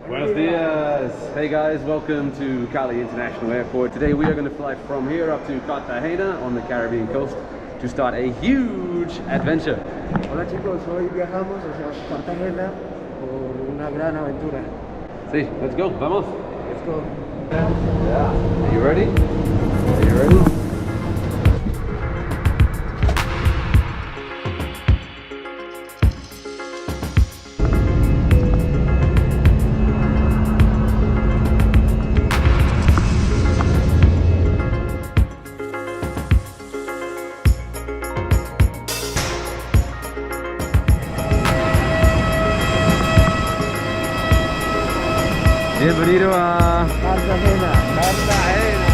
Buenos dias! Hey guys, welcome to Cali International Airport. Today we are going to fly from here up to Cartagena on the Caribbean coast to start a huge adventure. Hola chicos, hoy viajamos hacia Cartagena por una gran aventura. Sí, let's go, vamos! Let's go. Yeah. Are you ready? Are you ready? Bienvenido a Cartagena. Cartagena.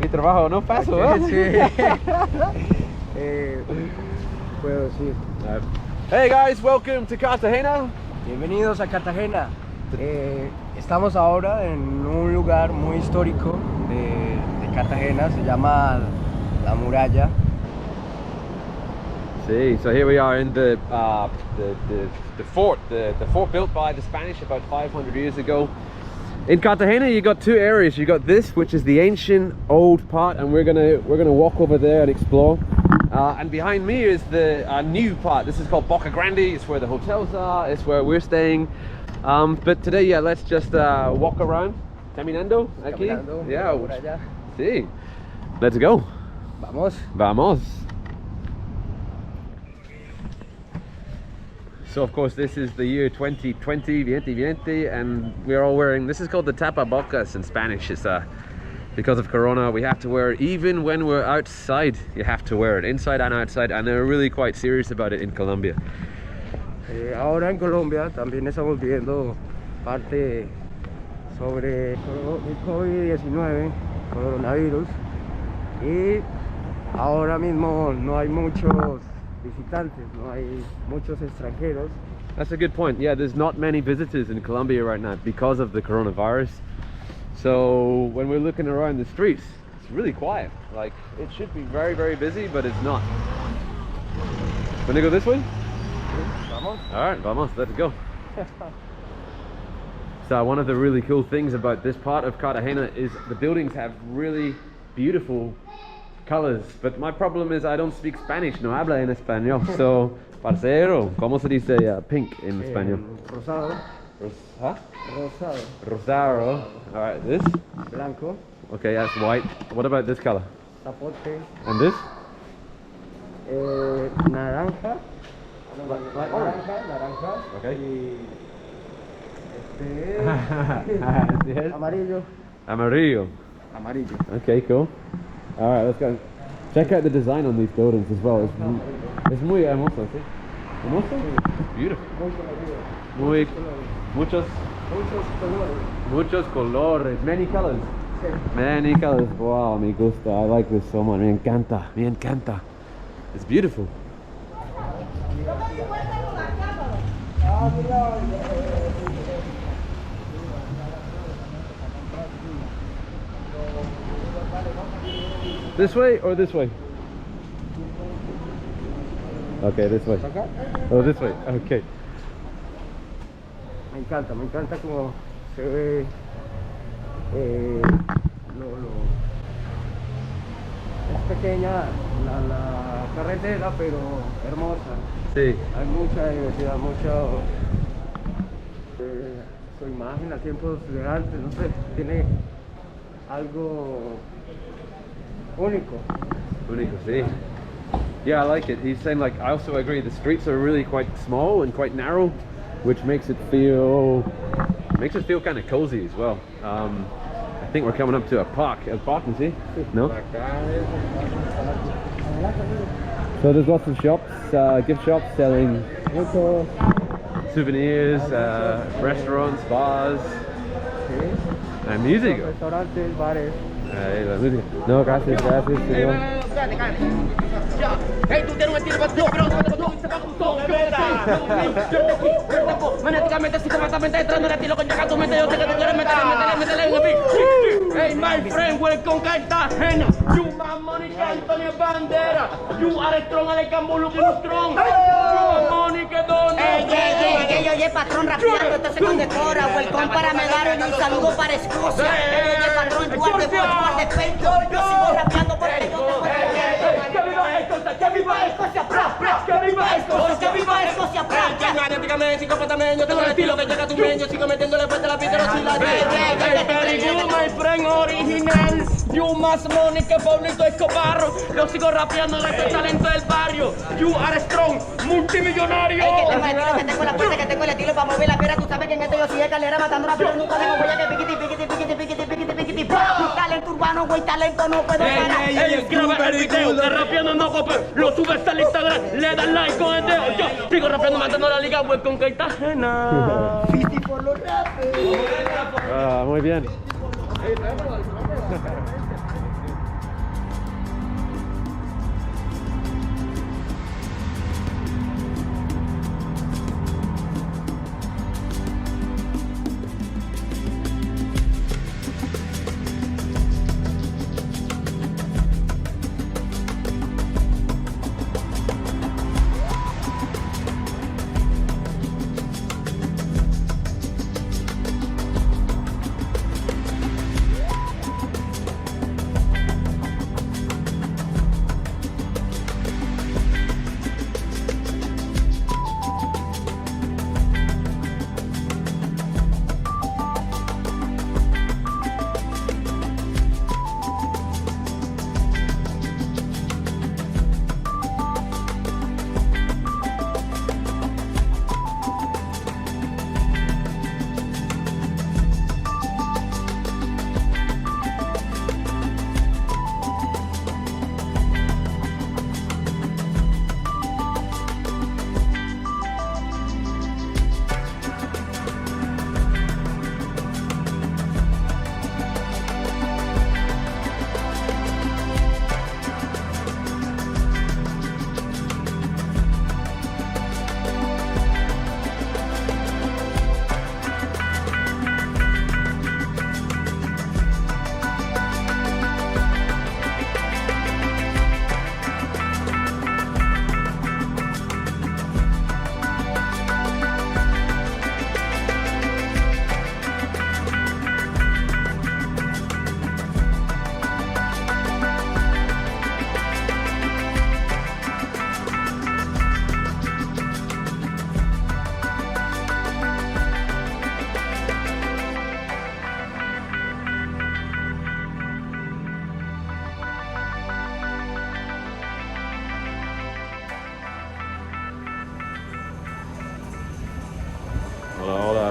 Mi trabajo no paso, ¿eh? Sí. Puedo decir. Hey guys, welcome to Cartagena. Bienvenidos a Cartagena. Estamos ahora en un lugar muy histórico de Cartagena, se llama La Muralla. See, so here we are in the fort, the fort built by the Spanish about 500 years ago. In Cartagena, you got two areas. You got this, which is the ancient old part, and we're gonna walk over there and explore. And behind me is the new part. This is called Boca Grande. It's where the hotels are. It's where we're staying. But today, yeah, let's just walk around. Caminando aquí. Caminando, Yeah. por allá. Sí. Let's go. Vamos. Vamos. So of course this is the year 2020, vienti, and we're all wearing, this is called the tapabocas in Spanish. It's because of Corona, we have to wear it even when we're outside. You have to wear it inside and outside, and they're really quite serious about it in Colombia. Ahora en Colombia también estamos viendo parte sobre el COVID-19, coronavirus, y ahora mismo no hay muchos visitantes, no hay muchos extranjeros. That's a good point. Yeah, there's not many visitors in Colombia right now because of the coronavirus. So when we're looking around the streets, it's really quiet. Like, it should be very, very busy, but it's not. Wanna go this way? Vamos. All right, vamos, let's go. But one of the really cool things about this part of Cartagena is the buildings have really beautiful colors. But my problem is I don't speak Spanish, no habla en español. So, parcero, ¿cómo se dice pink in español? Rosado. Huh? Rosado. Rosaro. All right, this? Blanco. Okay, that's white. What about this color? Zapote. And this? Naranja. Like orange. Naranja. Okay. Y Yes. amarillo. Amarillo. Amarillo. Okay, cool. All right, let's go. Check out the design on these buildings as well. It's muy hermoso, ¿sí? Hermoso? Beautiful. Muy, muchos colores. Many colors. Many colors. Wow, me gusta. I like this so much. Me encanta. Me encanta. It's beautiful. This way or this way? Okay, this way. Oh, this way. Okay. Me encanta como se ve es pequeña la carretera, pero hermosa. Sí. Hay mucha diversidad, su imagen a tiempos de antes, no sé, tiene algo único. Único, sí. Yeah, I like it. He's saying, like, I also agree. The streets are really quite small and quite narrow, which makes it feel kind of cozy as well. I think we're coming up to a park. A park, you see? No? So there's lots of shops, gift shops selling souvenirs, restaurants, bars, and music. Restaurantes, bares. La música. No, gracias, señor. Hey, tú tienes un estilo para magnéticamente, sistemáticamente entrando en el estilo con llega a tu mente. Yo sé que tú quieres meterle en el beat. Hey, my friend, welcome Cartagena. You my money, Antonio Bandera. You are strong, Alejandro Luquino strong. You money que dona. Oye, patrón, rapeando, esto se condecora. Welcome para Megaro y un saludo para Escocia. Oye, patrón, guarde pecho. Yo sigo rapeando porque yo ¡Que viva Escocia! ¡Que viva Escocia! ¡Que viva Escocia! Magnéticamente, psicopáticamente, yo tengo el estilo que llega a tu mente. Yo sigo metiéndole fuerte la pita, no soy la very good, my friend, original. You más money que Pablito Escobar. Yo sigo rapeando desde el talento del barrio. You are strong, multimillonario. Que tengo la fuerza, que tengo el estilo para mover la piedra. Tú sabes que en esto yo soy escalera matando la piedra. Nunca dejo huella que piquiti. Talento urbano, güey, talento no puedo parar. Graba el video de rapeando no copio. Lo subes al Instagram, le das like con el dedo. Yo sigo rapeando, matando la liga web con Cartagena. Fisti por los rapes. Muy bien.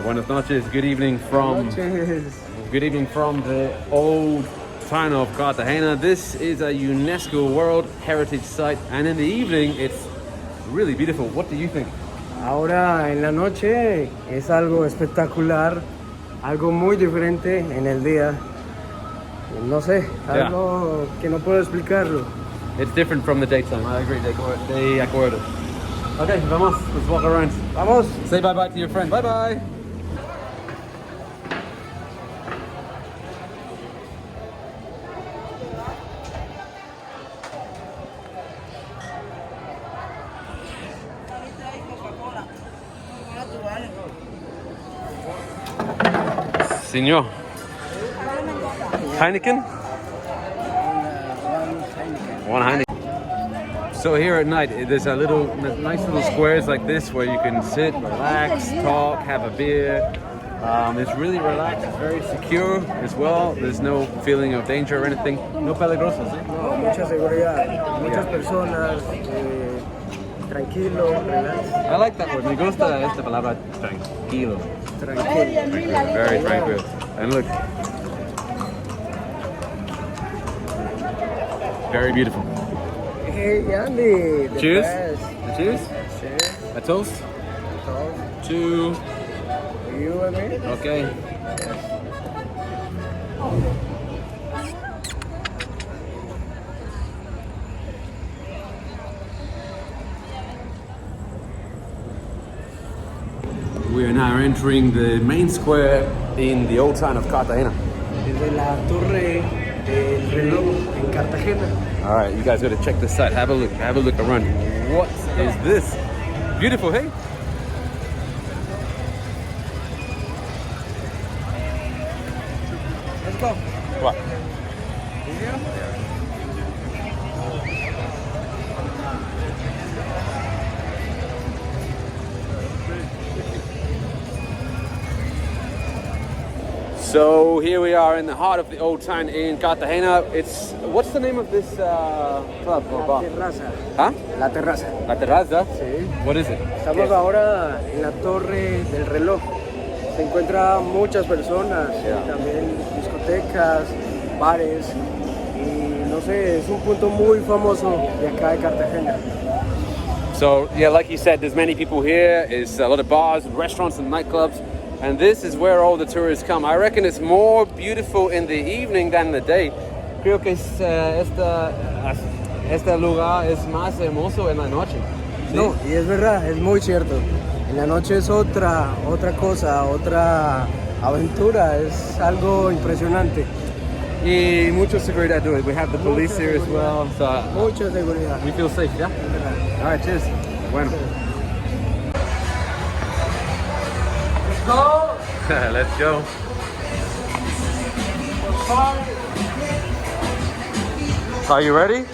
Buenas noches. Good evening from the old town of Cartagena. This is a UNESCO World Heritage Site, and in the evening it's really beautiful. What do you think? Ahora en la noche es algo espectacular, algo muy diferente en el día. No sé, algo que no puedo explicarlo. It's different from the daytime. I agree. De acuerdo. Okay, vamos. Let's walk around. Vamos. Say bye-bye to your friend. Bye-bye. Señor. Heineken? One Heineken. So here at night, there's a nice little squares like this where you can sit, relax, talk, have a beer. It's really relaxed, it's very secure as well. There's no feeling of danger or anything. No peligrosos, eh? No, mucha seguridad, muchas personas, tranquilo, relax. I like that word. Me gusta esta palabra tranquilo. Tranquilo. Very tranquil. And look. Very beautiful. Hey, Andy. Cheers. Best. Cheers. Cheers. A toast. Toast. To... You and me? Okay. We are now entering the main square in the old town of Cartagena. Desde la torre del reloj en Cartagena. All right, you guys got to check this out. Have a look around. What is this? Beautiful, hey? Let's go. What? So here we are in the heart of the old town in Cartagena. What's the name of this club or La bar? terraza. Huh? La terraza. La Terraza? Sí. What is it? Estamos ahora en la torre del reloj. Se encuentran muchas personas, Yeah. y también discotecas, bares, y no sé, es un punto muy famoso de acá de Cartagena. So yeah, like you said, there's many people here. It's a lot of bars, restaurants, and nightclubs. And this is where all the tourists come. I reckon it's more beautiful in the evening than the day. Creo que este lugar es más hermoso en la noche. ¿Sí? No, y es verdad, es muy cierto. En la noche es otra cosa, otra aventura, es algo impresionante. Y mucha seguridad. We have the police here as well. So Mucha seguridad. we feel safe, yeah? Es verdad. All right, cheers. Bueno. Go. Let's go. Are you ready?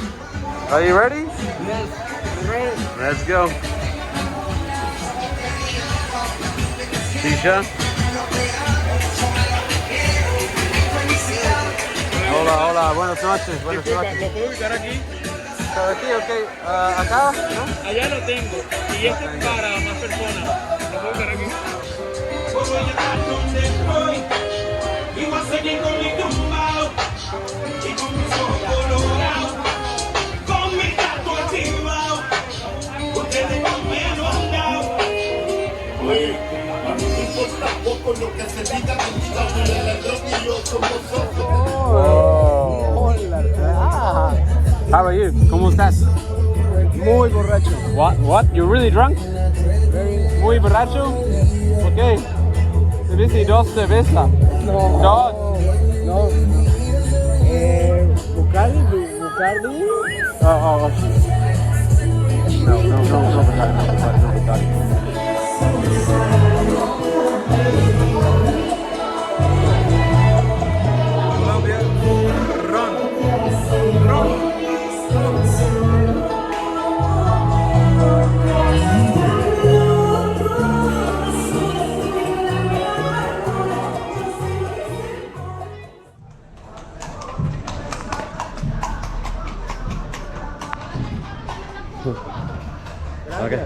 Are you ready? Yes, ready. Let's go. Tisha. Hola, buenas noches. Buenas noches. ¿Lo puedo ubicar aquí? ¿Está aquí? Ok. ¿Acá? ¿No? Allá lo tengo. Y esto es para más personas. ¿Lo puedo ubicar aquí? How are you? ¿Cómo estás? Muy borracho. What? You're really drunk? Muy borracho? Ok. Cerveza, dos cervezas. No. Dos. No. Bucardi. Oh. No, Bacardi. Colombia, ron. Okay.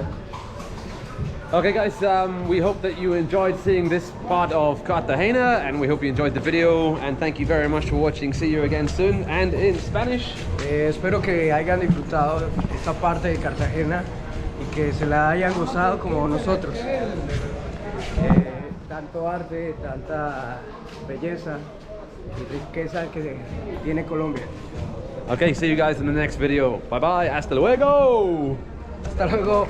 Okay guys, we hope that you enjoyed seeing this part of Cartagena, and we hope you enjoyed the video, and thank you very much for watching. See you again soon. And in Spanish, Espero que hayan disfrutado esta parte de Cartagena y que se la hayan gozado como nosotros. Tanto arte, tanta belleza y riqueza que tiene Colombia. okay, see you guys in the next video. Bye bye, hasta luego. Hasta luego.